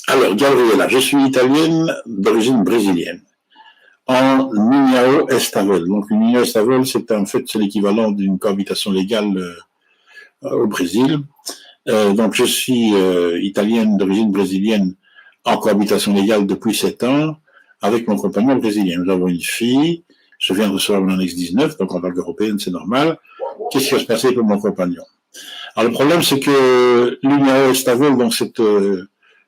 Alors, Gabriela, je suis italienne d'origine brésilienne, en União Estável. Donc, une União Estável, c'est l'équivalent d'une cohabitation légale au Brésil. Donc, je suis italienne d'origine brésilienne en cohabitation légale depuis 7 ans avec mon compagnon brésilien. Nous avons une fille, je viens de recevoir mon annexe 19, donc en tant qu'européenne, c'est normal. Qu'est-ce qui va se passer pour mon compagnon? Alors, le problème, c'est que l'União Estável, donc cette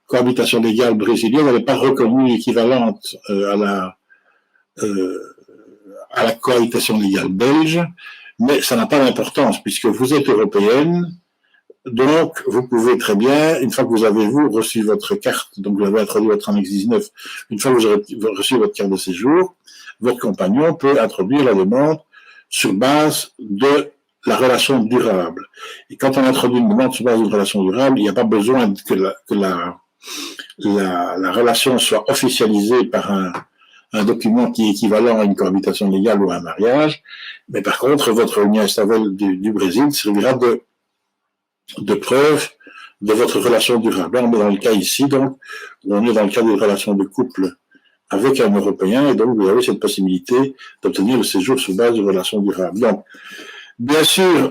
cohabitation légale brésilienne, elle n'est pas reconnue équivalente à la cohabitation légale belge, mais ça n'a pas d'importance puisque vous êtes européenne, donc vous pouvez très bien, une fois que vous avez reçu votre carte, donc vous avez introduit votre annexe 19, une fois que vous avez reçu votre carte de séjour, votre compagnon peut introduire la demande sur base de la relation durable. Et quand on introduit une demande sur base d'une relation durable, il n'y a pas besoin que la relation soit officialisée par un document qui est équivalent à une cohabitation légale ou à un mariage, mais par contre, votre União Estável du Brésil servira de preuve de votre relation durable. Là, on est dans le cas ici, donc, on est dans le cas d'une relation de couple avec un Européen, et donc vous avez cette possibilité d'obtenir le séjour sur base d'une relation durable. Donc, bien sûr,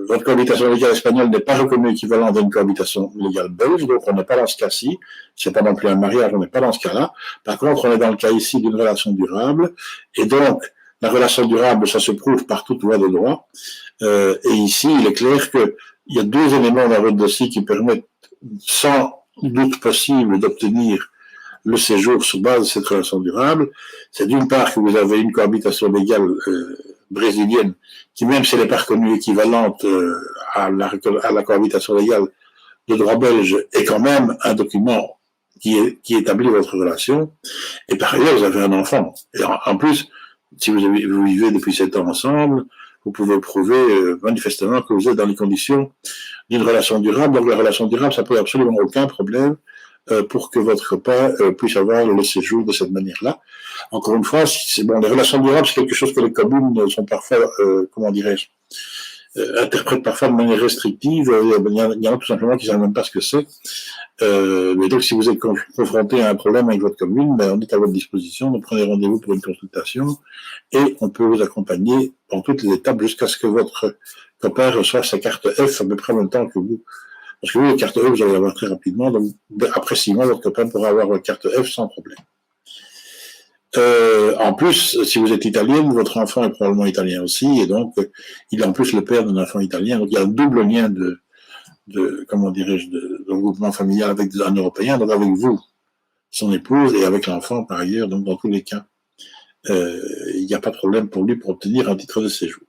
votre cohabitation légale espagnole n'est pas reconnue équivalente à une cohabitation légale belge, donc on n'est pas dans ce cas-ci. C'est pas non plus un mariage, on n'est pas dans ce cas-là. Par contre, on est dans le cas ici d'une relation durable, et donc la relation durable, ça se prouve par toute loi de droit. Et ici, il est clair qu'il y a 2 éléments dans votre dossier qui permettent, sans doute possible, d'obtenir le séjour sur base de cette relation durable. C'est d'une part que vous avez une cohabitation légale brésilienne qui, même si elle n'est pas reconnue équivalente à la cohabitation légale de droit belge, est quand même un document qui établit votre relation. Et par ailleurs, vous avez un enfant. Et en plus, si vous vivez depuis 7 ans ensemble, vous pouvez prouver manifestement que vous êtes dans les conditions d'une relation durable. Donc la relation durable, ça ne pose absolument aucun problème pour que votre copain puisse avoir le séjour de cette manière-là. Encore une fois, les relations durables, c'est quelque chose que les communes sont parfois, interprètent parfois de manière restrictive. Il y en a tout simplement qui ne savent même pas ce que c'est. Mais donc, si vous êtes confronté à un problème avec votre commune, on est à votre disposition. Donc, prenez rendez-vous pour une consultation et on peut vous accompagner dans toutes les étapes jusqu'à ce que votre copain reçoive sa carte F à peu près en même temps que vous. Parce que vous, la carte E, vous allez l'avoir très rapidement. Donc, après 6 mois, votre copain pourra avoir la carte F sans problème. En plus, si vous êtes italienne, votre enfant est probablement italien aussi, et donc, il est en plus le père d'un enfant italien. Donc, il y a un double lien de regroupement familial avec un Européen, donc avec vous, son épouse, et avec l'enfant par ailleurs. Donc, dans tous les cas, il n'y a pas de problème pour lui pour obtenir un titre de séjour.